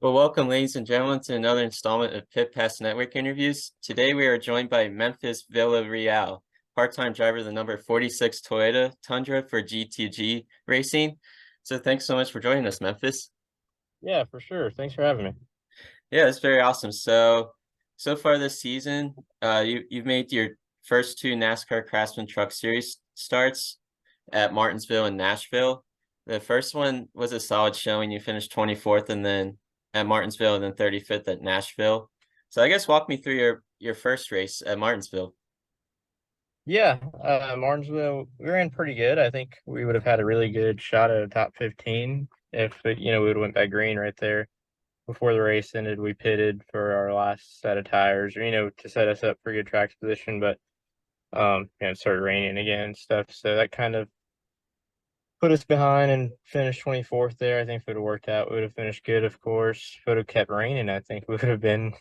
Well, welcome, ladies and gentlemen, to another installment of Pit Pass Network interviews. Today, we are joined by Memphis Villarreal, part-time driver of the number 46 Toyota Tundra for G2G Racing. So thanks so much for joining us, Memphis. Yeah, for sure. Thanks for having me. Yeah, it's very awesome. So far this season, you've made your first two NASCAR Craftsman Truck Series starts at Martinsville and Nashville. The first one was a solid showing. You finished 24th and then at Martinsville and then 35th at Nashville. So I guess walk me through your first race at Martinsville. Yeah, Martinsville, we ran pretty good. I think we would have had a really good shot at a top 15 if we would have went by green right there before the race ended. We pitted for our last set of tires, to set us up for good track position, but it started raining again and stuff, so that kind of put us behind and finished 24th there. I think if it would have worked out, we would have finished good, of course. If it would have kept raining, I think we would have been,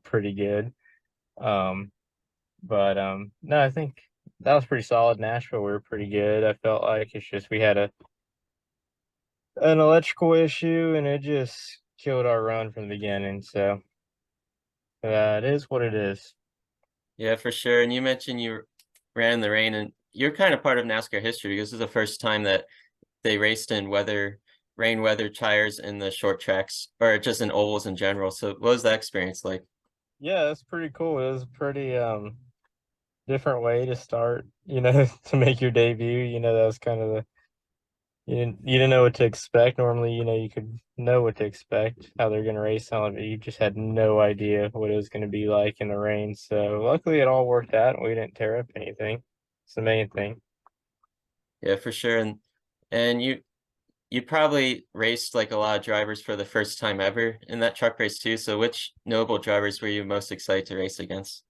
pretty good. Um, But no, I think that was pretty solid. Nashville, we were pretty good. I felt like it's just we had an electrical issue and it just killed our run from the beginning. So it is what it is. Yeah, for sure. And you mentioned you ran in the rain, and you're kind of part of NASCAR history because this is the first time that they raced in rain weather tires in the short tracks or just in ovals in general. So what was that experience like? Yeah, it's pretty cool. It was a pretty different way to start, to make your debut. That was kind of you didn't know what to expect. Normally, you could know what to expect, how they're gonna race on it, but you just had no idea what it was gonna be like in the rain. So luckily it all worked out and we didn't tear up anything. It's the main thing. Yeah, for sure. And you probably raced like a lot of drivers for the first time ever in that truck race too. So which notable drivers were you most excited to race against?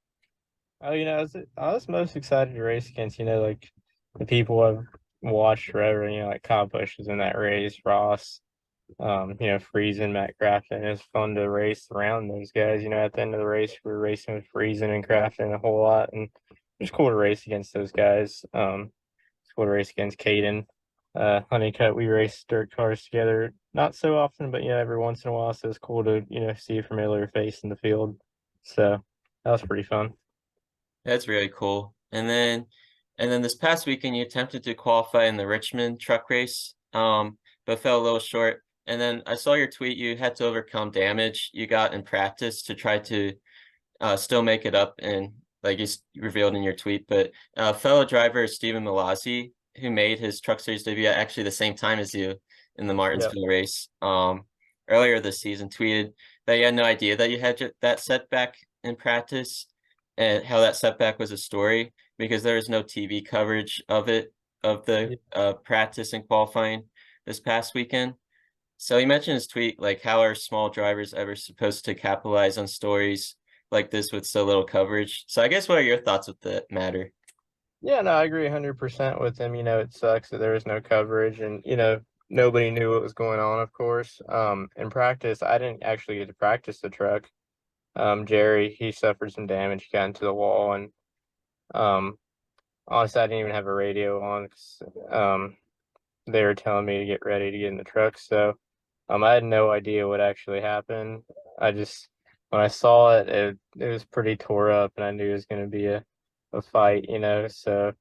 Oh, I was most excited to race against, like the people I've watched forever, like Kyle Busch was in that race, Ross, Friesen, Matt Crafton. It was fun to race around those guys. At the end of the race, we were racing with Friesen and Crafton a whole lot, and it was cool to race against those guys. It's cool to race against Caden, Honeycutt. We raced dirt cars together, not so often, but every once in a while. So it's cool to see a familiar face in the field. So that was pretty fun. That's really cool. And then this past weekend you attempted to qualify in the Richmond truck race, but fell a little short. And then I saw your tweet, you had to overcome damage you got in practice to try to still make it up, and like revealed in your tweet. But fellow driver Stephen Malazzi, who made his Truck Series debut at actually the same time as you in the Yeah. Martinsville race, earlier this season, tweeted that you had no idea that you had that setback in practice, and how that setback was a story because there was no TV coverage of it, of the practice and qualifying this past weekend. So he mentioned his tweet, like, how are small drivers ever supposed to capitalize on stories like this with so little coverage? So I guess what are your thoughts with the matter? Yeah, no, I agree 100% with him. It sucks that there was no coverage and, nobody knew what was going on, of course. In practice, I didn't actually get to practice the truck. Jerry, he suffered some damage, got into the wall, and um, honestly, I didn't even have a radio on 'cause, they were telling me to get ready to get in the truck. So, I had no idea what actually happened. I just, when I saw it, it was pretty tore up, and I knew it was going to be a fight, So,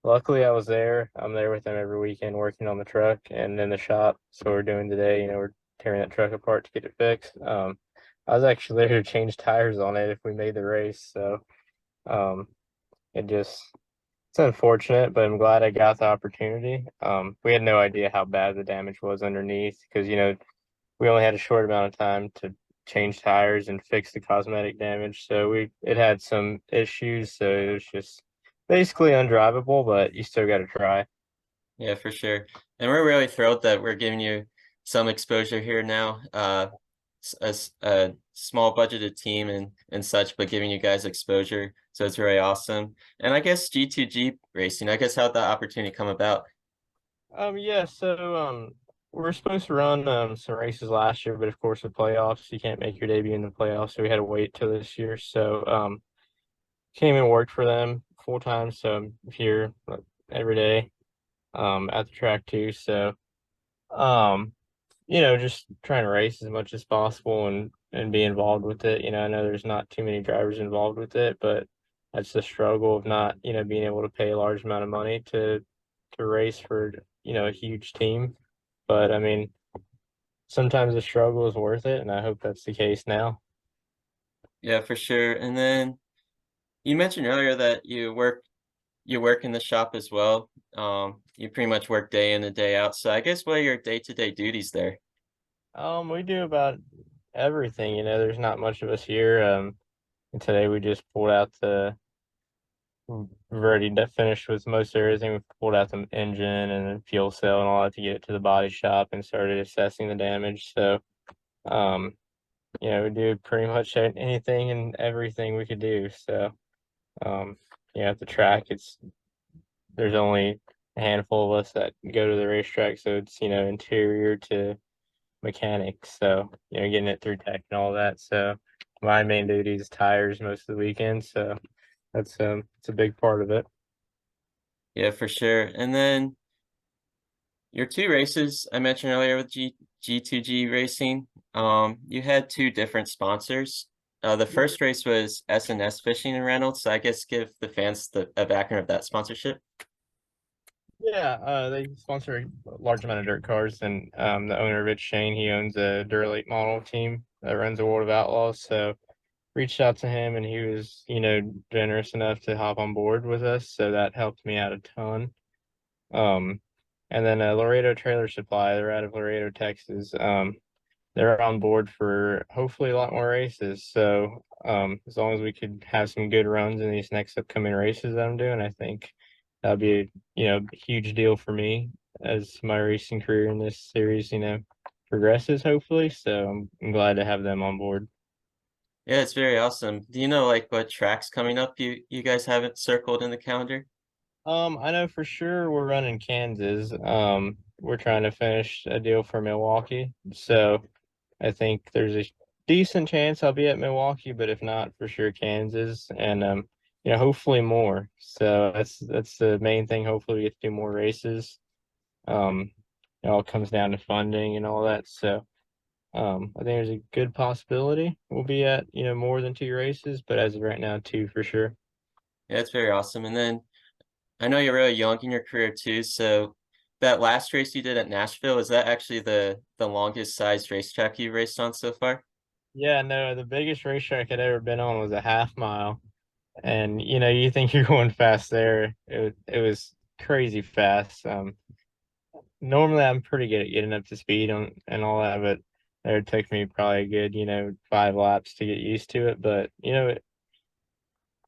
luckily, I was there. I'm there with them every weekend working on the truck and in the shop. So, we're doing today, we're tearing that truck apart to get it fixed. I was actually there to change tires on it if we made the race. So, um, it just, it's unfortunate, but I'm glad I got the opportunity. We had no idea how bad the damage was underneath because, we only had a short amount of time to change tires and fix the cosmetic damage. So it had some issues. So it was just basically undrivable, but you still got to try. Yeah, for sure. And we're really thrilled that we're giving you some exposure here now, as a small budgeted team and such, but giving you guys exposure. So it's really awesome. And I guess G2G racing, I guess how'd that opportunity come about? Yeah, so we are supposed to run some races last year, but of course with playoffs, you can't make your debut in the playoffs, so we had to wait till this year. So came and worked for them full time, so I'm here every day at the track too. So um just trying to race as much as possible and be involved with it. I know there's not too many drivers involved with it, but that's the struggle of not, being able to pay a large amount of money to race for, a huge team. But I mean, sometimes the struggle is worth it, and I hope that's the case now. Yeah, for sure. And then you mentioned earlier that you work in the shop as well. You pretty much work day in and day out. So I guess what are your day-to-day duties there? We do about everything, there's not much of us here. And today we just pulled out we've already finished with most everything. We pulled out the engine and the fuel cell and all that to get it to the body shop and started assessing the damage. So, um, we do pretty much anything and everything we could do. So, um, at the track, there's only a handful of us that go to the racetrack, so it's interior to mechanics. So, getting it through tech and all that. So, my main duty is tires most of the weekend. So that's it's a big part of it. Yeah, for sure. And then your two races I mentioned earlier with G2G Racing, you had two different sponsors. The first race was S&S Fishing and Reynolds, so I guess give the fans a background of that sponsorship. Yeah, they sponsor a large amount of dirt cars, and the owner, Rich Shane, he owns a dirt late model team that runs the World of Outlaws. So reached out to him, and he was, generous enough to hop on board with us. So that helped me out a ton. Um, and then Laredo Trailer Supply, they're out of Laredo, Texas. They're on board for hopefully a lot more races. So as long as we could have some good runs in these next upcoming races that I'm doing, I think that'd be a huge deal for me as my racing career in this series, progresses hopefully. So I'm glad to have them on board. Yeah, it's very awesome. Do you know like what tracks coming up you guys have it circled in the calendar? I know for sure we're running Kansas. We're trying to finish a deal for Milwaukee. So I think there's a decent chance I'll be at Milwaukee, but if not, for sure Kansas, and hopefully more. So that's the main thing. Hopefully, we get to do more races. It all comes down to funding and all that. So, I think there's a good possibility we'll be at more than two races, but as of right now, two for sure. Yeah, it's very awesome. And then I know you're really young in your career too, so that last race you did at Nashville, is that actually the longest sized racetrack you raced on so far? Yeah, no, the biggest racetrack I'd ever been on was a half mile. And you think you're going fast there. It was crazy fast. Normally I'm pretty good at getting up to speed on and all that, but it took me probably a good, 5 laps to get used to it. But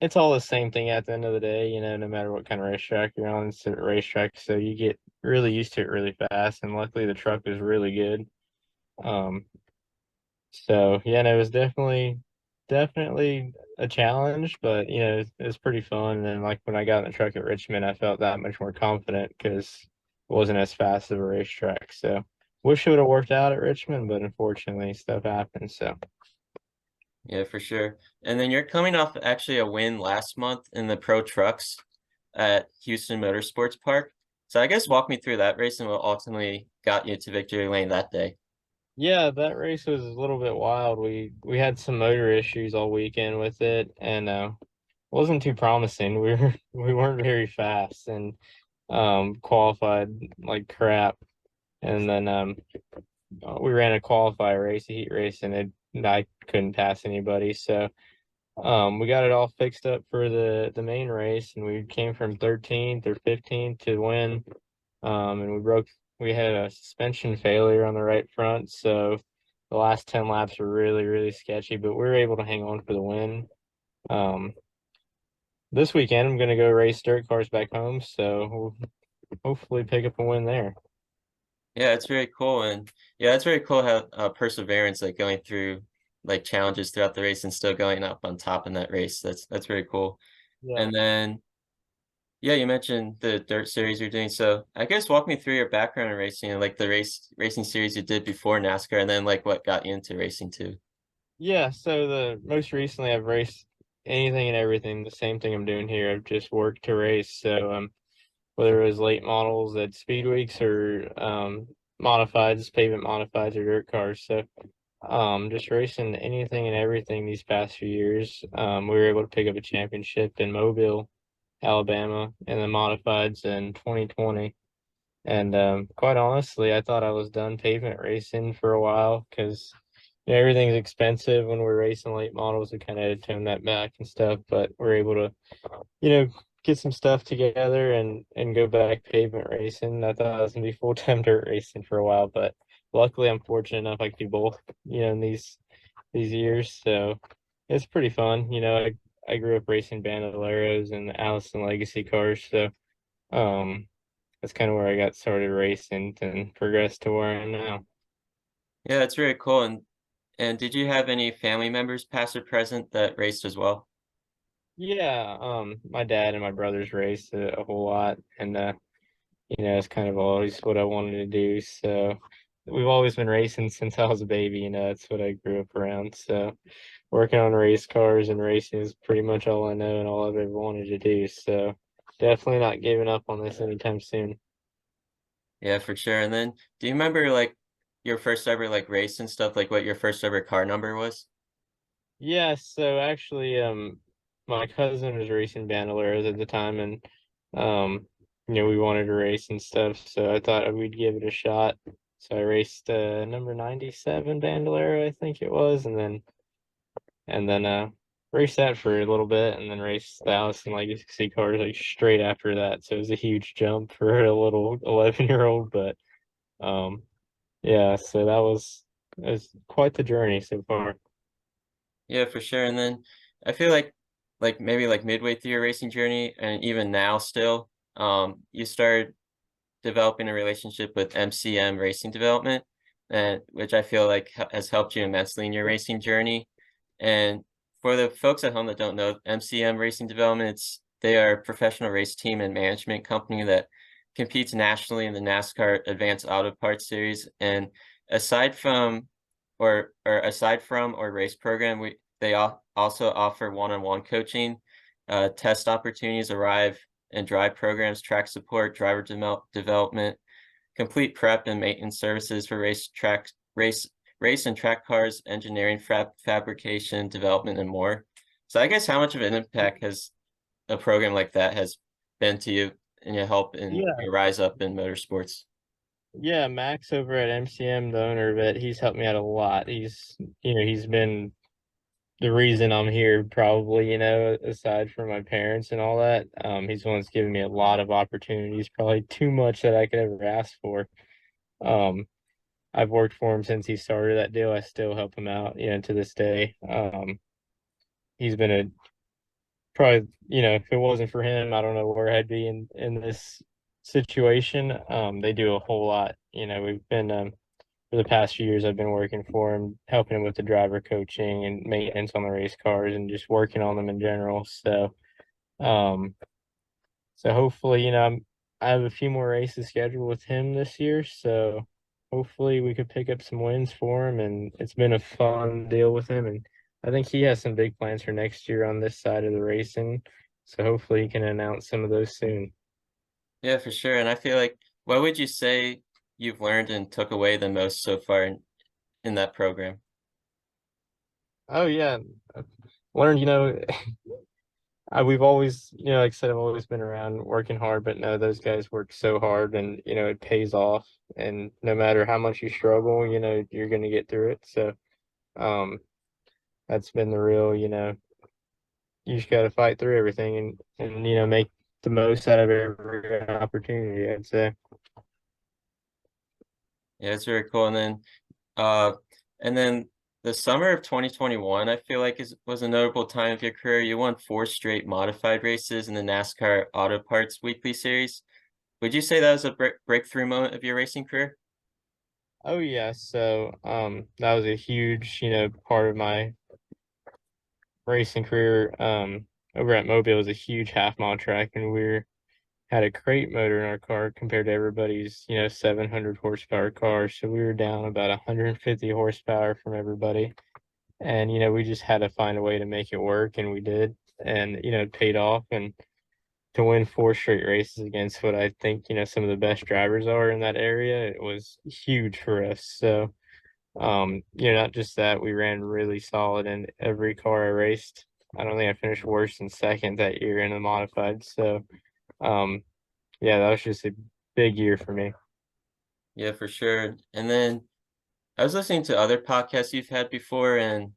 it's all the same thing at the end of the day, no matter what kind of racetrack you're on, it's a racetrack. So you get really used to it really fast. And luckily the truck was really good. Um, So yeah, no, it was definitely a challenge, but it was pretty fun. And then like when I got in the truck at Richmond, I felt that much more confident because it wasn't as fast of a racetrack. So wish it would have worked out at Richmond, but unfortunately stuff happens. So Yeah, for sure. And then you're coming off actually a win last month in the Pro Trucks at Houston Motorsports Park. So I guess walk me through that race and what ultimately got you to victory lane that day. yeah, that race was a little bit wild. We had some motor issues all weekend with it, and wasn't too promising. We weren't very fast and qualified like crap. And then we ran a qualifier race, a heat race, and I couldn't pass anybody. So we got it all fixed up for the main race, and we came from 13th or 15th to win. And we had a suspension failure on the right front, so the last 10 laps were really, really sketchy, but we were able to hang on for the win. Um, this weekend, I'm going to go race dirt cars back home, so we'll hopefully pick up a win there. Yeah, it's very cool. And yeah, it's very cool how perseverance, like going through like challenges throughout the race and still going up on top in that race. That's very cool. Yeah. And then yeah, you mentioned the dirt series you're doing. So I guess walk me through your background in racing and like the racing series you did before NASCAR and then like what got you into racing too. Yeah, so the most recently I've raced anything and everything, the same thing I'm doing here. I've just worked to race. So whether it was late models at speed weeks or modifieds, pavement modifieds or dirt cars. So just racing anything and everything these past few years. We were able to pick up a championship in Mobile, Alabama, in the modifieds in 2020. And quite honestly, I thought I was done pavement racing for a while because everything's expensive when we're racing late models. We kind of had to tone that back and stuff, but we're able to, you know, get some stuff together and go back pavement racing. I thought I was gonna be full-time dirt racing for a while, but luckily I'm fortunate enough I could do both, in these years. So it's pretty fun. I grew up racing Bandoleros and Allison Legacy cars, so um that's kind of where I got started racing and progressed to where I am now. Yeah, that's really cool. And did you have any family members, past or present, that raced as well? Yeah, my dad and my brothers raced a whole lot, and it's kind of always what I wanted to do. So we've always been racing since I was a baby. That's what I grew up around. So working on race cars and racing is pretty much all I know and all I've ever wanted to do. So definitely not giving up on this anytime soon. Yeah, for sure. And then, do you remember like your first ever like race and stuff, like what your first ever car number was? Yeah, so actually, my cousin was racing Bandoleros at the time, and we wanted to race and stuff, so I thought we'd give it a shot. So I raced number 97 Bandolero, I think it was, and then raced that for a little bit, and then raced the Allison Legacy cars like straight after that. So it was a huge jump for a little 11-year-old, but um, yeah, so it was quite the journey so far. Yeah, for sure. And then I feel like maybe like midway through your racing journey, and even now still, you started developing a relationship with MCM Racing Development, and which I feel like has helped you immensely in your racing journey. And for the folks at home that don't know, MCM Racing Development, they are a professional race team and management company that competes nationally in the NASCAR Advanced Auto Parts Series. And aside from or race program, they also offer one-on-one coaching, test opportunities, arrive and drive programs, track support, driver development, complete prep and maintenance services for race and track cars, engineering, fabrication, development, and more. So I guess how much of an impact has a program like that has been to you and your help in Yeah. your rise up in motorsports? Yeah, Max over at MCM, the owner of it, he's helped me out a lot. He's been the reason I'm here, probably, aside from my parents and all that. He's the one that's given me a lot of opportunities, probably too much that I could ever ask for. Um, I've worked for him since he started that deal. I still help him out, to this day. He's been a probably, if it wasn't for him, I don't know where I'd be in this situation. They do a whole lot. We've been for the past few years, I've been working for him, helping him with the driver coaching and maintenance on the race cars and just working on them in general. Um, so hopefully, I have a few more races scheduled with him this year. So hopefully we could pick up some wins for him. And it's been a fun deal with him. And I think he has some big plans for next year on this side of the racing. So hopefully he can announce some of those soon. Yeah, for sure. And I feel like, what would you say you've learned and took away the most so far in that program? Oh yeah. I've learned, we've always, like I said, I've always been around working hard, but no, those guys work so hard and, it pays off. And no matter how much you struggle, you're going to get through it. So, um, that's been the real, you just got to fight through everything and, make the most out of every opportunity, I'd say. Yeah, it's very cool. Uh, and then the summer of 2021, I feel like was a notable time of your career. You won 4 straight modified races in the NASCAR Auto Parts Weekly Series. Would you say that was a breakthrough moment of your racing career? Oh yeah. So, that was a huge, part of my racing career. Over at Mobile was a huge half mile track and had a crate motor in our car compared to everybody's, 700 horsepower car. So we were down about 150 horsepower from everybody. And, we just had to find a way to make it work, and we did. And, it paid off. And to win 4 straight races against what I think, some of the best drivers are in that area, it was huge for us. So, not just that, we ran really solid in every car I raced. I don't think I finished worse than second that year in the modified. So, um, yeah, that was just a big year for me. Yeah, for sure. And then I was listening to other podcasts you've had before, and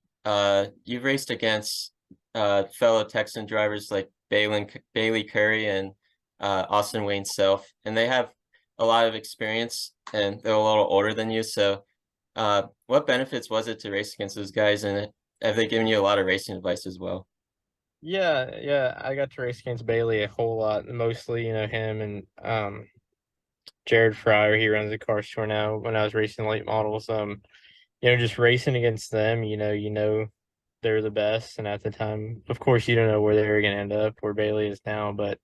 you've raced against fellow Texan drivers like Bailey Curry and Austin Wayne Self, and they have a lot of experience, and they're a little older than you. So, what benefits was it to race against those guys, and have they given you a lot of racing advice as well? Yeah, yeah, I got to race against Bailey a whole lot, mostly, him and Jared Fryer. He runs the car store now. When I was racing late models, just racing against them, they're the best. And at the time, of course, you don't know where they're going to end up, where Bailey is now, but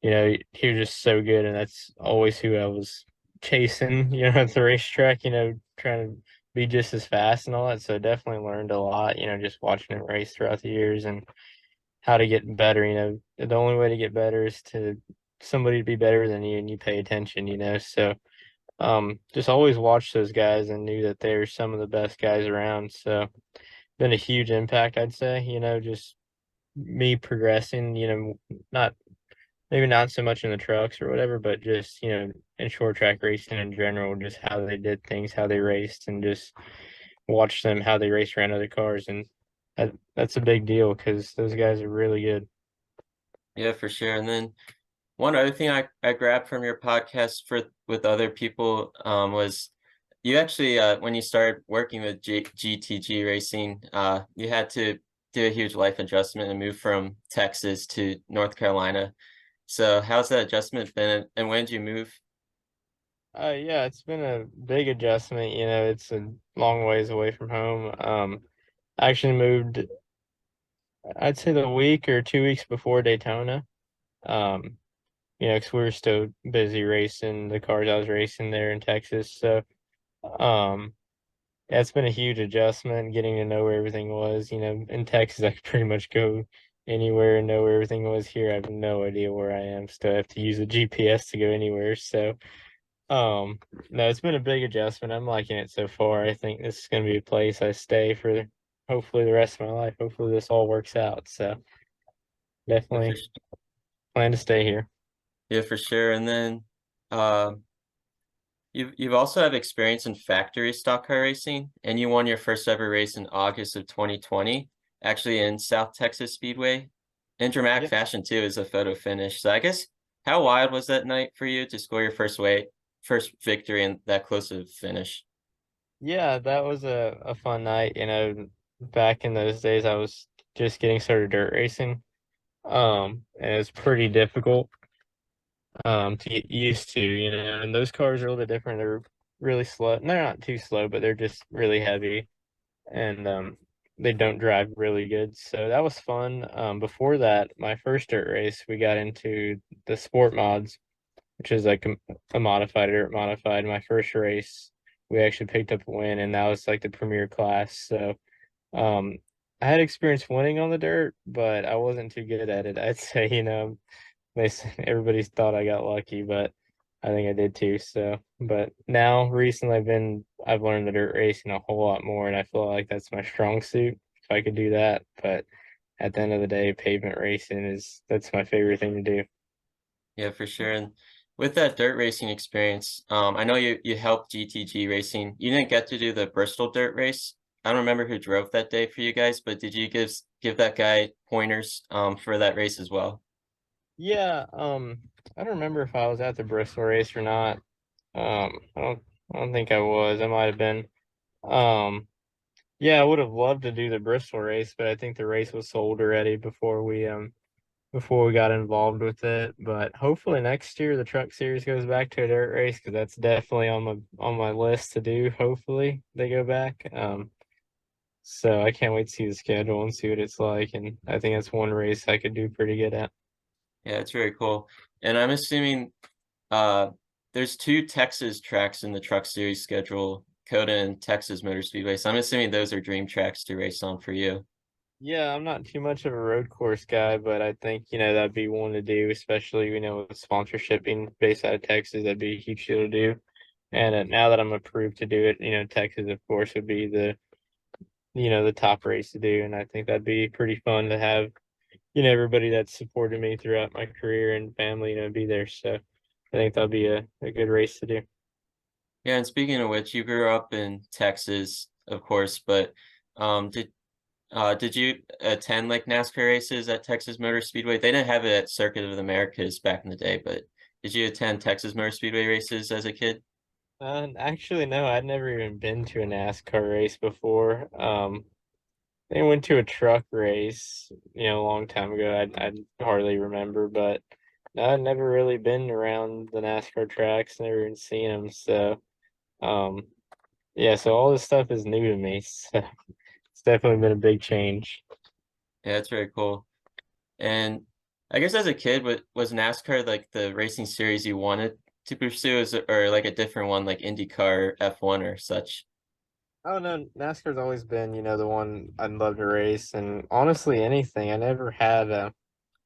he was just so good, and that's always who I was chasing, at the racetrack, trying to be just as fast and all that. So definitely learned a lot, just watching him race throughout the years and how to get better. The only way to get better is to somebody to be better than you and you pay attention, so just always watched those guys and knew that they're some of the best guys around. So been a huge impact, I'd say, just me progressing, not maybe not so much in the trucks or whatever, but just, in short track racing in general, just how they did things, how they raced, and just watch them, how they race around other cars. And that's a big deal because those guys are really good. Yeah, for sure. And then one other thing I grabbed from your podcast for with other people was you actually when you started working with GTG racing, you had to do a huge life adjustment and move from Texas to North Carolina. So how's that adjustment been, and when did you move? Yeah, it's been a big adjustment. It's a long ways away from home. I actually moved, I'd say the week or 2 weeks before Daytona. Um, because we were still busy racing the cars I was racing there in Texas. So, um, yeah, it's been a huge adjustment getting to know where everything was. In Texas, I could pretty much go anywhere and know where everything was. Here, I have no idea where I am. Still have to use a GPS to go anywhere. So, um, no, it's been a big adjustment. I'm liking it so far. I think this is going to be a place I stay for hopefully the rest of my life. Hopefully this all works out. So Yeah, for, definitely plan to stay here. yeah, for sure. And then uh, you've also have experience in factory stock car racing, and you won your first ever race in August of 2020, actually in South Texas Speedway, in dramatic Yeah. fashion too, as a photo finish. So I guess how wild was that night for you to score your first victory and that close of finish? Yeah, that was a fun night. Back in those days I was just getting started dirt racing. And it was pretty difficult to get used to, and those cars are a little bit different. They're really slow. They're not too slow, but they're just really heavy and they don't drive really good. So that was fun. Before that, my first dirt race, we got into the sport mods, which is like a modified dirt modified. My first race, we actually picked up a win, and that was like the premier class. So um, I had experience winning on the dirt, but I wasn't too good at it. I'd say, everybody thought I got lucky, but I think I did too. So, but now recently I've learned the dirt racing a whole lot more, and I feel like that's my strong suit. If I could do that, but at the end of the day, pavement racing that's my favorite thing to do. Yeah, for sure. And with that dirt racing experience, I know you helped GTG racing. You didn't get to do the Bristol dirt race. I don't remember who drove that day for you guys, but did you give that guy pointers for that race as well? Yeah, I don't remember if I was at the Bristol race or not. I don't think I was. I might have been. Um, yeah, I would have loved to do the Bristol race, but I think the race was sold already before we got involved with it. But hopefully next year the truck series goes back to a dirt race because that's definitely on my list to do. Hopefully they go back. So I can't wait to see the schedule and see what it's like, and I think that's one race I could do pretty good at. Yeah, it's very cool. And I'm assuming uh there's two Texas tracks in the truck series schedule, Coda and Texas Motor Speedway. So I'm assuming those are dream tracks to race on for you. Yeah, I'm not too much of a road course guy, but I think, that'd be one to do, especially, with sponsorship being based out of Texas, that'd be a huge deal to do. And now that I'm approved to do it, Texas, of course, would be the top race to do. And I think that'd be pretty fun to have, everybody that's supported me throughout my career and family, be there. So I think that'll be a good race to do. Yeah, and speaking of which, you grew up in Texas, of course, but um, did did you attend like NASCAR races at Texas Motor Speedway? They didn't have it at Circuit of the Americas back in the day, but did you attend Texas Motor Speedway races as a kid? Actually, no, I'd never even been to a NASCAR race before. They went to a truck race, a long time ago. I hardly remember, but no, I'd never really been around the NASCAR tracks, never even seen them. So, um, yeah, so all this stuff is new to me. So it's definitely been a big change. Yeah, that's very cool. And I guess as a kid, was NASCAR like the racing series you wanted to pursue, or like a different one like IndyCar, F1 or such? Oh no, NASCAR's always been, the one I'd love to race, and honestly, anything. I never had a.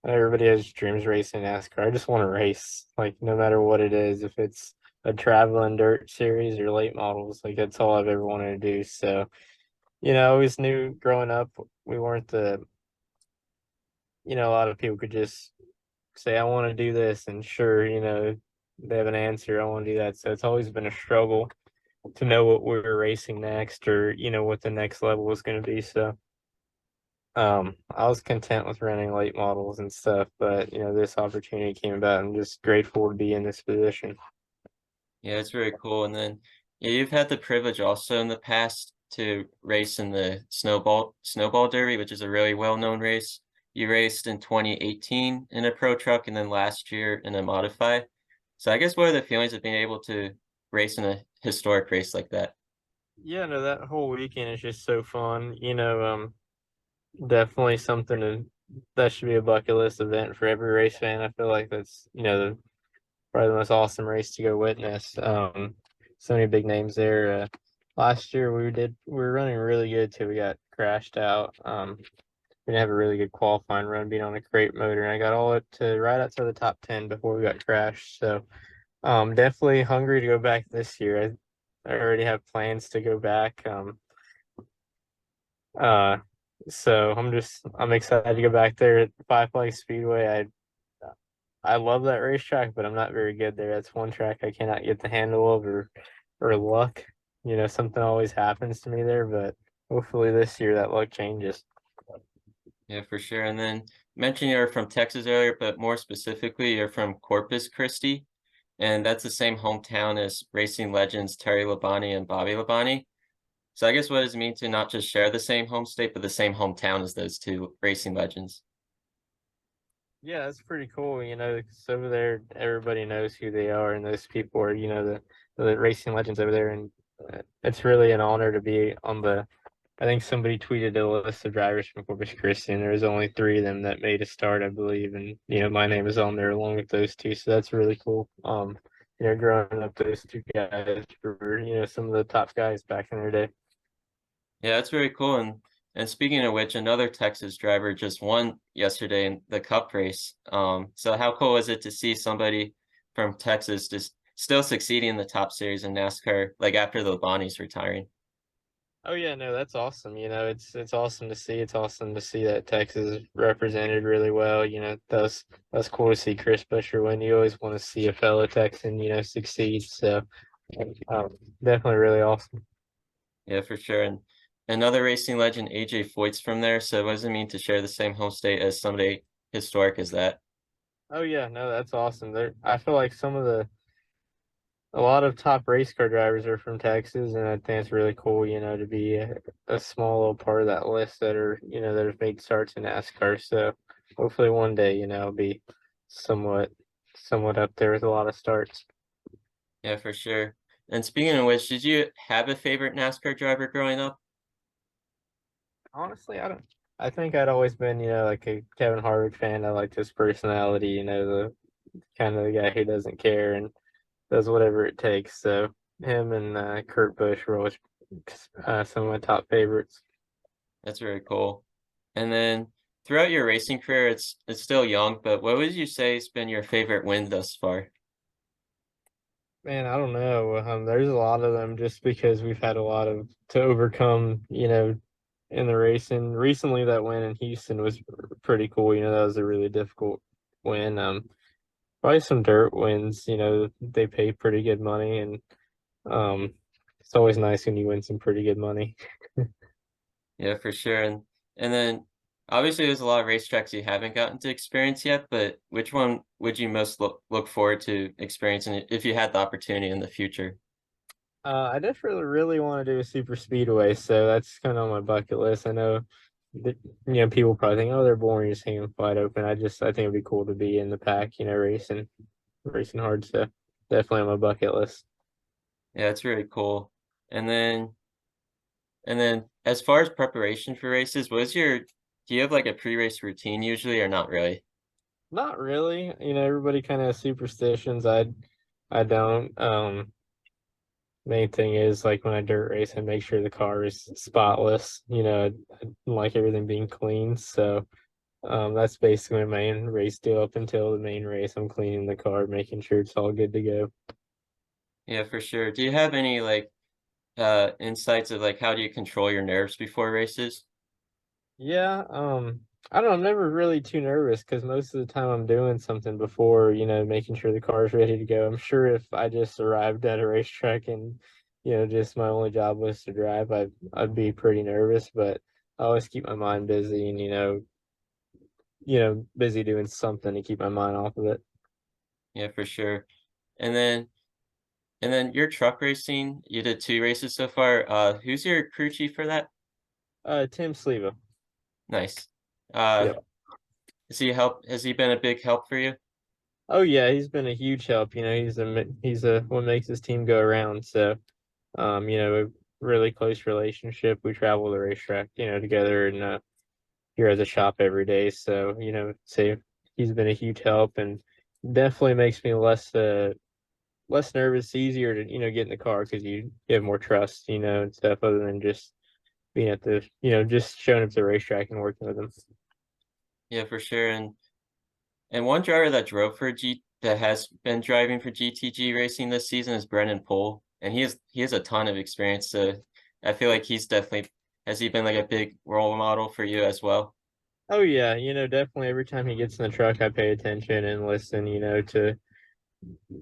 I know everybody has dreams racing NASCAR. I just want to race, like no matter what it is. If it's a traveling dirt series or late models, like that's all I've ever wanted to do. So, I always knew growing up we weren't a lot of people could just say, I want to do this, and sure, they have an answer. I want to do that. So it's always been a struggle to know what we were racing next, or what the next level was going to be. So I was content with running late models and stuff, but this opportunity came about. I'm just grateful to be in this position. Yeah, it's very cool. And then yeah, you've had the privilege also in the past to race in the snowball derby, which is a really well-known race. You raced in 2018 in a pro truck and then last year in a modified. So I guess what are the feelings of being able to race in a historic race like that? Yeah, no, that whole weekend is just so fun. Definitely something that should be a bucket list event for every race fan. I feel like that's, probably the most awesome race to go witness. So many big names there. Last year we were running really good till we got crashed out. We didn't have a really good qualifying run being on a crate motor, and I got all it to right up to the top 10 before we got crashed. So definitely hungry to go back this year. I already have plans to go back. Uh, so I'm excited to go back there at Five Flags Speedway. I love that racetrack, but I'm not very good there. That's one track I cannot get the handle of, or luck. Something always happens to me there, but hopefully this year that luck changes. Yeah, for sure. And then mentioned you're from Texas earlier, but more specifically, you're from Corpus Christi, and that's the same hometown as racing legends Terry Labonte and Bobby Labonte. So I guess what does it mean to not just share the same home state, but the same hometown as those two racing legends? Yeah, that's pretty cool. 'Cause over there, everybody knows who they are, and those people are, the racing legends over there. And it's really an honor to be on the. I think somebody tweeted a list of drivers from Corpus Christi, and there was only three of them that made a start, I believe. And my name is on there along with those two, so that's really cool. Growing up, those two guys were, some of the top guys back in their day. Yeah, that's very cool. And speaking of which, another Texas driver just won yesterday in the Cup race. So how cool is it to see somebody from Texas just still succeeding in the top series in NASCAR, like after the Bonnie's retiring? Oh yeah, no, that's awesome. It's awesome to see. It's awesome to see that Texas is represented really well. That's cool to see Chris Buescher win. You always want to see a fellow Texan, succeed. So um, definitely really awesome. Yeah, for sure. And another racing legend, AJ Foyt's from there. So what does it mean to share the same home state as somebody historic as that? Oh yeah, no, that's awesome. I feel like a lot of top race car drivers are from Texas, and I think it's really cool, to be a small little part of that list that have made starts in NASCAR. So hopefully one day, I'll be somewhat, somewhat up there with a lot of starts. Yeah, for sure. And speaking of which, did you have a favorite NASCAR driver growing up? Honestly, I don't. I think I'd always been, like a Kevin Harvick fan. I liked his personality, the kind of the guy who doesn't care and does whatever it takes. So him and Kurt Busch were always some of my top favorites. That's very cool. And then throughout your racing career, it's still young, but what would you say has been your favorite win thus far? Man, I don't know. There's a lot of them just because we've had a lot of to overcome, in the racing. Recently, that win in Houston was pretty cool. That was a really difficult win. Probably some dirt wins. They pay pretty good money, and um, it's always nice when you win some pretty good money. Yeah, for sure. And then obviously there's a lot of racetracks you haven't gotten to experience yet, but which one would you most look forward to experiencing if you had the opportunity in the future? I just really want to do a super speedway, so that's kind of on my bucket list. I know that, people probably think, oh, they're boring, just hanging wide open. I think it'd be cool to be in the pack, racing hard. So definitely on my bucket list. Yeah, it's really cool. And then and then as far as preparation for races, do you have like a pre-race routine usually or not really? Not really. Everybody kind of has superstitions. I don't. Main thing is like when I dirt race, I make sure the car is spotless. I like everything being clean. So that's basically my main race deal up until the main race. I'm cleaning the car, making sure it's all good to go. Yeah, for sure. Do you have any like insights of like how do you control your nerves before races? Yeah, I don't know, I'm never really too nervous because most of the time I'm doing something before, making sure the car is ready to go. I'm sure if I just arrived at a racetrack and, just my only job was to drive, I'd be pretty nervous, but I always keep my mind busy and, busy doing something to keep my mind off of it. Yeah, for sure. And then And then your truck racing, you did 2 races so far. Who's your crew chief for that? Tim Sleva. Nice. Uh, Yeah. has he been a big help for you? Oh yeah, he's been a huge help. He's a what makes his team go around. So a really close relationship. We travel the racetrack, together and here at the shop every day. So, say he's been a huge help and definitely makes me less nervous, easier to, get in the car because you have more trust, and stuff other than just being at just showing up to the racetrack and working with them. Yeah, for sure. And one driver that drove for G that has been driving for GTG Racing this season is Brennan Poole, and he has a ton of experience. So I feel like he's definitely has he been like a big role model for you as well? Oh yeah, definitely every time he gets in the truck I pay attention and listen, to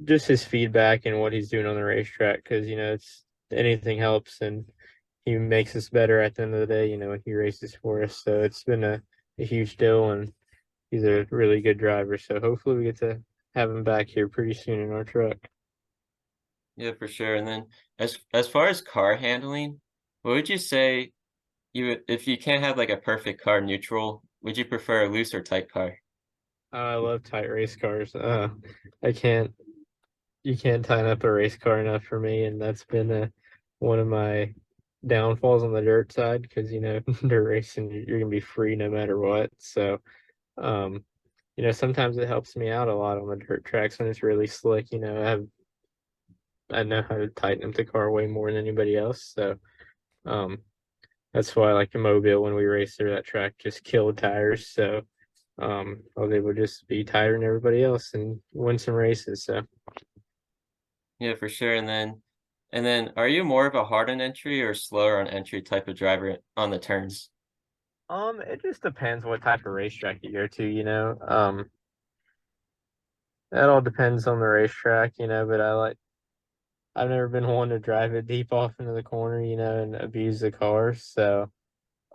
just his feedback and what he's doing on the racetrack because it's anything helps and he makes us better at the end of the day, when he races for us. So it's been a huge deal and he's a really good driver. So hopefully we get to have him back here pretty soon in our truck. Yeah, for sure. And then as far as car handling, what would you say if you can't have like a perfect car neutral, would you prefer a loose or tight car? I love tight race cars. I can't you can't tighten up a race car enough for me, and that's been one of my downfalls on the dirt side because dirt racing you're gonna be free no matter what. So um sometimes it helps me out a lot on the dirt tracks when it's really slick. I know how to tighten up the car way more than anybody else. So um that's why like in Mobile when we raced through that track just killed tires. So I was able to just be tighter than everybody else and win some races. So Yeah, for sure. And then are you more of a hard on entry or slower on entry type of driver on the turns? it just depends what type of racetrack you go to. That all depends on the racetrack, but I've never been one to drive it deep off into the corner, and abuse the car. So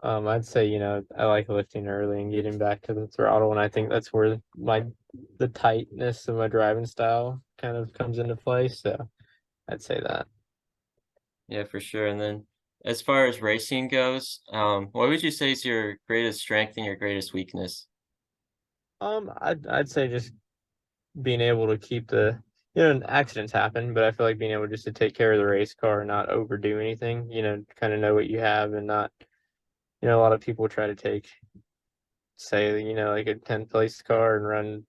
I'd say, I like lifting early and getting back to the throttle, and I think that's where the tightness of my driving style kind of comes into play. So I'd say that. Yeah, for sure. And then as far as racing goes, what would you say is your greatest strength and your greatest weakness? I'd say just being able to keep accidents happen, but I feel like being able just to take care of the race car and not overdo anything, kind of know what you have and not, a lot of people try to take, say, like a 10th place car and run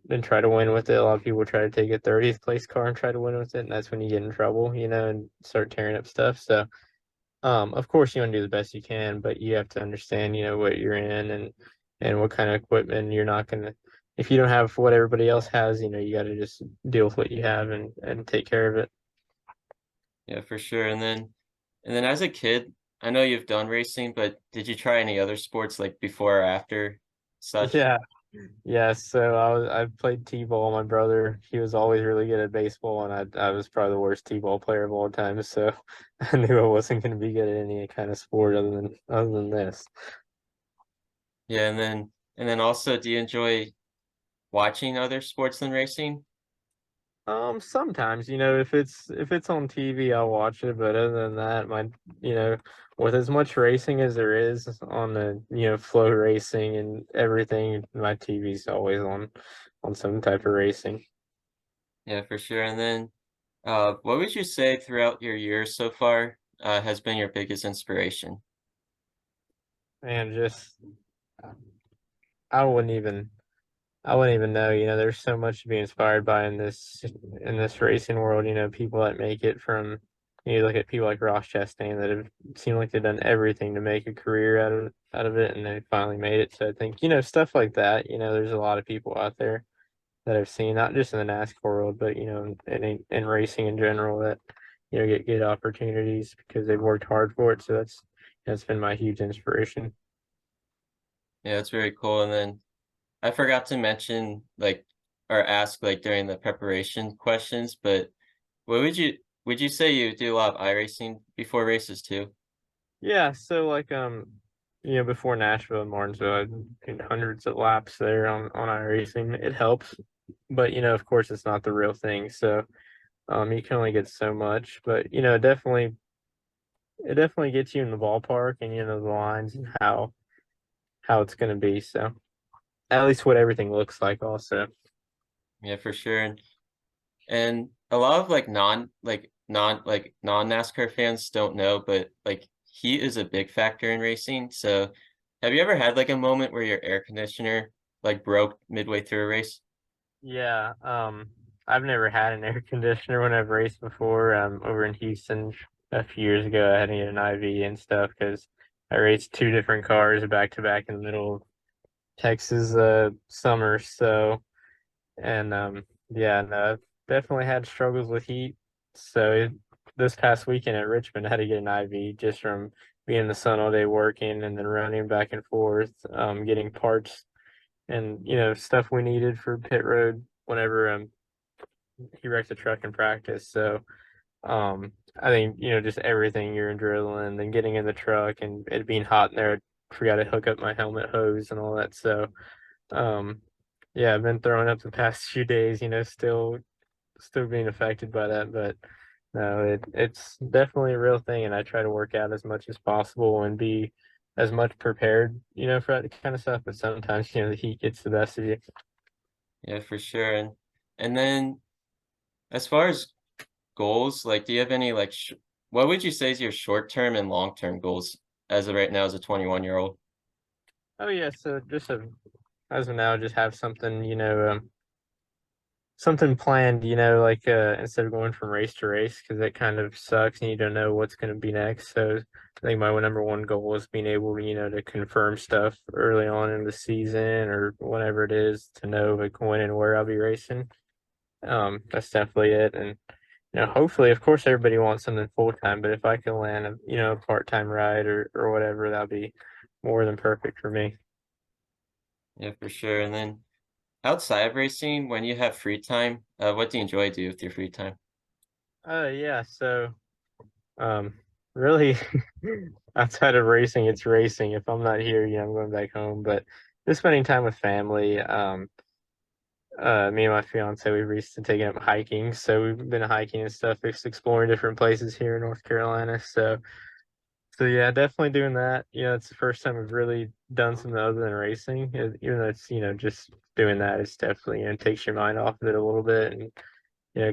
and try to win with it. A lot of people try to take a 30th place car and try to win with it, and that's when you get in trouble, and start tearing up stuff. So Of course you want to do the best you can, but you have to understand, what you're in and what kind of equipment you're not gonna if you don't have what everybody else has, you got to just deal with what you have and take care of it. Yeah, for sure. And then as a kid, I know you've done racing, but did you try any other sports like before or after such? Yeah. Yeah, so I played T-ball. My brother, he was always really good at baseball, and I was probably the worst T-ball player of all time. So I knew I wasn't going to be good at any kind of sport other than this. Yeah, and then also, do you enjoy watching other sports than racing? Sometimes, if it's on TV, I'll watch it. But other than that, you know, with as much racing as there is on the flow racing and everything, my TV's always on some type of racing. Yeah, for sure. And then, what would you say throughout your years so far, has been your biggest inspiration? And just I wouldn't even. I wouldn't even know. There's so much to be inspired by in this racing world. People that make it from you look at people like Ross Chastain that have seemed like they've done everything to make a career out of it, and they finally made it. So I think stuff like that. There's a lot of people out there that I've seen, not just in the NASCAR world, but in racing in general that get good opportunities because they've worked hard for it. So that's been my huge inspiration. Yeah, it's very cool. And then I forgot to mention, like, or ask, like, during the preparation questions, but what would you say you do a lot of iRacing before races too? Yeah, so like before Nashville and Martinsville, I did hundreds of laps there on iRacing. It helps, but of course, it's not the real thing. So you can only get so much, but it definitely gets you in the ballpark and the lines and how it's going to be. So at least what everything looks like, also. Yeah, for sure. And a lot of non-NASCAR fans don't know, but like heat is a big factor in racing. So have you ever had like a moment where your air conditioner like broke midway through a race? Yeah, I've never had an air conditioner when I've raced before. Over in Houston a few years ago, I had to get an IV and stuff because I raced two different cars back to back in the middle of Texas summer. So, and yeah, no, I've definitely had struggles with heat. So this past weekend at Richmond, I had to get an IV just from being in the sun all day working and then running back and forth, getting parts and stuff we needed for pit road whenever he wrecked the truck in practice. So I think just everything, your adrenaline, then getting in the truck and it being hot in there, I forgot to hook up my helmet hose and all that. So um yeah, I've been throwing up the past few days. Still being affected by that, but no, it's definitely a real thing, and I try to work out as much as possible and be as much prepared, for that kind of stuff. But sometimes, the heat gets the best of you. Yeah, for sure. And then as far as goals, like do you have any like what would you say is your short-term and long-term goals as of right now as a 21-year-old? Oh yeah, so as of now, just have something, something planned, like instead of going from race to race, because that kind of sucks and you don't know what's going to be next. So I think my number one goal is being able, to confirm stuff early on in the season or whenever it is to know like when and where I'll be racing. That's definitely it. And hopefully, of course, everybody wants something full time, but if I can land a part time ride or whatever, that'll be more than perfect for me. Yeah, for sure. And then outside of racing, when you have free time, what do you enjoy do with your free time? Yeah, so Um, really, outside of racing, it's racing. If I'm not here, I'm going back home. But just spending time with family. Me and my fiance, we've recently taken up hiking, so we've been hiking and stuff, just exploring different places here in North Carolina. So yeah, definitely doing that. It's the first time we've really done something other than racing. Even though it's just doing that, it's definitely takes your mind off of it a little bit, and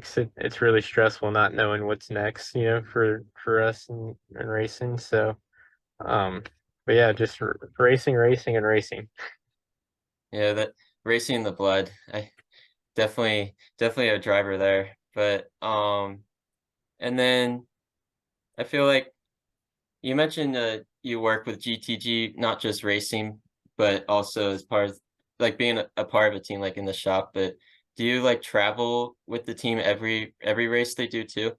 'cause it's really stressful not knowing what's next, for us and racing. So, um, but yeah, just racing, racing, and racing. Yeah, that racing in the blood. I definitely a driver there. But and then I feel like you mentioned you work with GTG, not just racing, but also as part of like being a part of a team like in the shop. But do you like travel with the team every race they do too?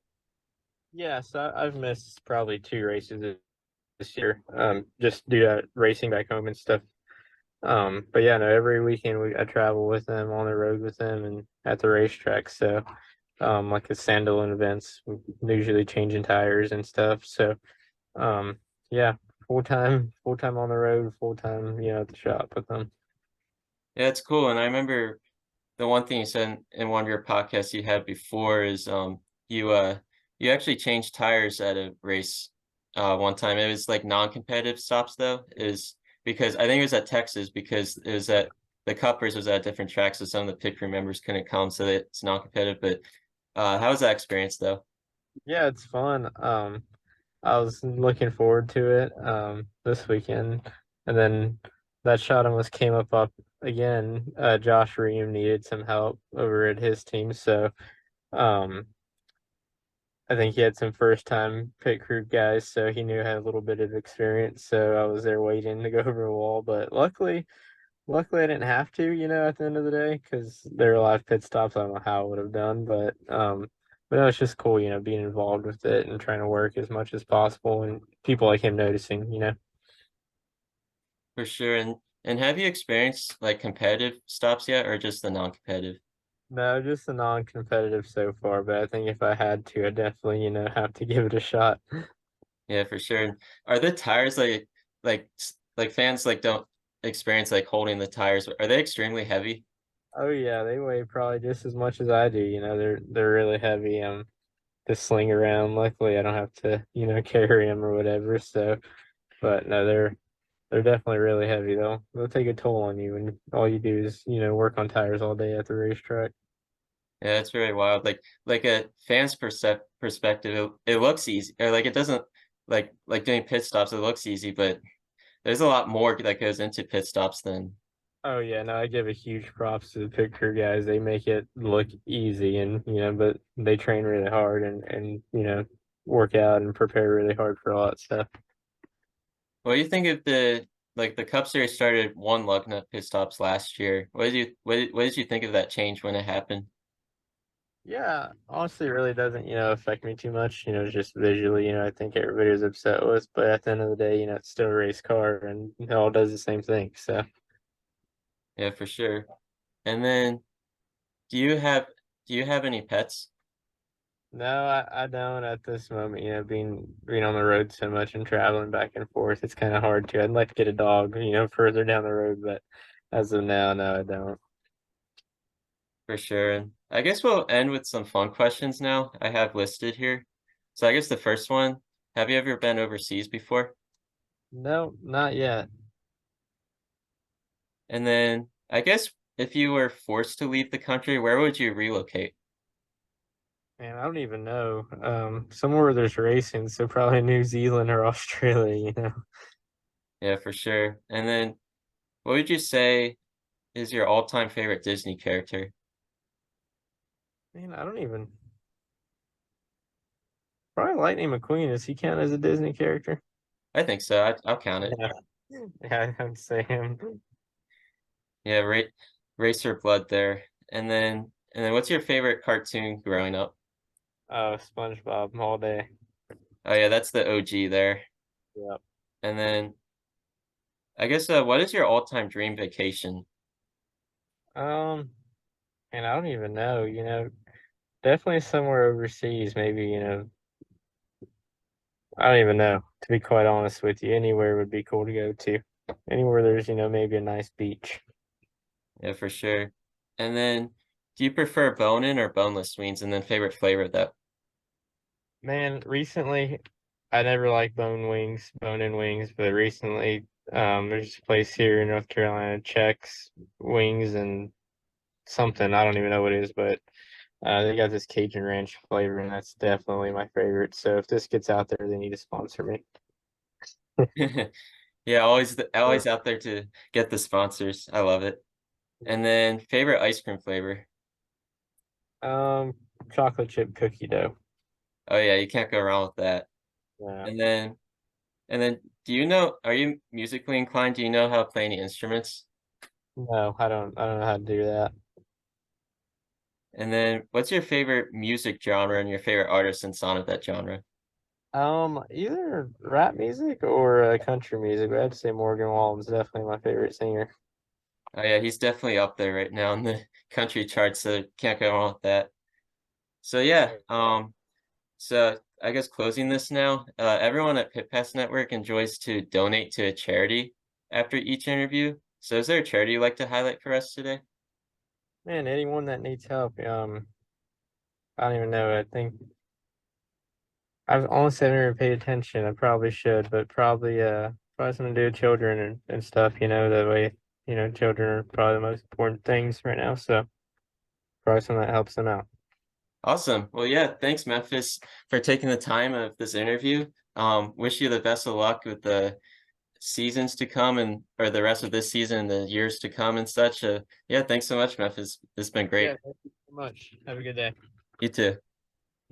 Yeah, so I've missed probably 2 races this year, just due to racing back home and stuff. But yeah, no, every weekend I travel with them on the road with them and at the racetrack. So, like the standalone events, usually changing tires and stuff. So, um, yeah, full time on the road, full time, at the shop with them. Yeah, it's cool. And I remember the one thing you said in one of your podcasts you had before is you you actually changed tires at a race one time. It was like non-competitive stops though. Is because I think it was at Texas because it was at the Cuppers was at different tracks, so some of the pit crew members couldn't come, so it's non-competitive. But how was that experience though? Yeah, it's fun. I was looking forward to it this weekend, and then that shot almost came up again. Josh Ream needed some help over at his team, so um, I think he had some first time pit crew guys, so he knew I had a little bit of experience. So I was there waiting to go over the wall, but luckily I didn't have to, at the end of the day, because there were a lot of pit stops. I don't know how I would have done, but no, it's just cool, being involved with it and trying to work as much as possible, and people like him noticing. For sure. And have you experienced like competitive stops yet, or just the non-competitive? No, just the non-competitive so far, but I think if I had to, I'd definitely, have to give it a shot. Yeah, for sure. And are the tires like fans like don't experience like holding the tires? Are they extremely heavy? Oh yeah, they weigh probably just as much as I do. They're really heavy. To sling around. Luckily, I don't have to, carry them or whatever. So, but no, they're definitely really heavy though. They'll take a toll on you, and all you do is, work on tires all day at the racetrack. Yeah, it's very wild. Like a fan's perspective, it looks easy. Or like it doesn't like doing pit stops, it looks easy, but there's a lot more that goes into pit stops than Oh yeah, no, I give a huge props to the pit crew guys. They make it look easy, and but they train really hard and work out and prepare really hard for a lot of stuff. what do you think of the Cup Series started one lug nut pit stops last year? What did you think of that change when it happened? Yeah, honestly, it really doesn't, affect me too much. Just visually, I think everybody was upset with, but at the end of the day, it's still a race car and it all does the same thing. So, Yeah, for sure. And then do you have do you have any pets? no, I don't at this moment, being on the road so much and traveling back and forth, it's kind of hard to. I'd like to get a dog, further down the road, but as of now, no, I don't. For sure. And I guess we'll end with some fun questions now I have listed here. So I guess the first one, have you ever been overseas before? No, not yet. And then I guess if you were forced to leave the country, where would you relocate? Man, I don't even know. Somewhere where there's racing, so probably New Zealand or Australia. Yeah, for sure. And then what would you say is your all-time favorite Disney character? Man, I don't even. Probably Lightning McQueen. Does he count as a Disney character? I think so. I'll count it. Yeah, yeah, I'd say him. Yeah, Racer Blood there. And then what's your favorite cartoon growing up? Oh, SpongeBob all day. Oh yeah, that's the OG there. Yep. And then I guess what is your all-time dream vacation? Um, and I don't even know. Definitely somewhere overseas. Maybe I don't even know. To be quite honest with you, anywhere would be cool to go to. Anywhere there's maybe a nice beach. Yeah, for sure. And then do you prefer bone-in or boneless wings? And then favorite flavor of that? Man, recently I never liked bone-in wings, but recently there's a place here in North Carolina, Chex Wings and something. I don't even know what it is, but they got this Cajun Ranch flavor, and that's definitely my favorite. So if this gets out there, they need to sponsor me. Yeah, always out there to get the sponsors. I love it. And then favorite ice cream flavor. Um, chocolate chip cookie dough. Oh yeah, you can't go wrong with that. Yeah. And then And then are you musically inclined? Do you know how to play any instruments? No, I don't know how to do that. And then what's your favorite music genre and your favorite artist and song of that genre? Either rap music or country music, but I'd say Morgan Wallen's definitely my favorite singer. Oh yeah, he's definitely up there right now in the country charts, so can't go wrong with that. So yeah, so I guess closing this now, everyone at Pit Pass Network enjoys to donate to a charity after each interview. So is there a charity you'd like to highlight for us today? Man, anyone that needs help, I don't even know. I think I've honestly never paid attention. I probably should, but probably something to do with children and stuff, that way, children are probably the most important things right now. So probably something that helps them out. Awesome. Well, yeah, thanks, Memphis, for taking the time of this interview. Wish you the best of luck with the seasons to come and or the rest of this season and the years to come and such. Yeah, thanks so much, Memphis. This has been Yeah, great. thank you so much. Have a good day. You too.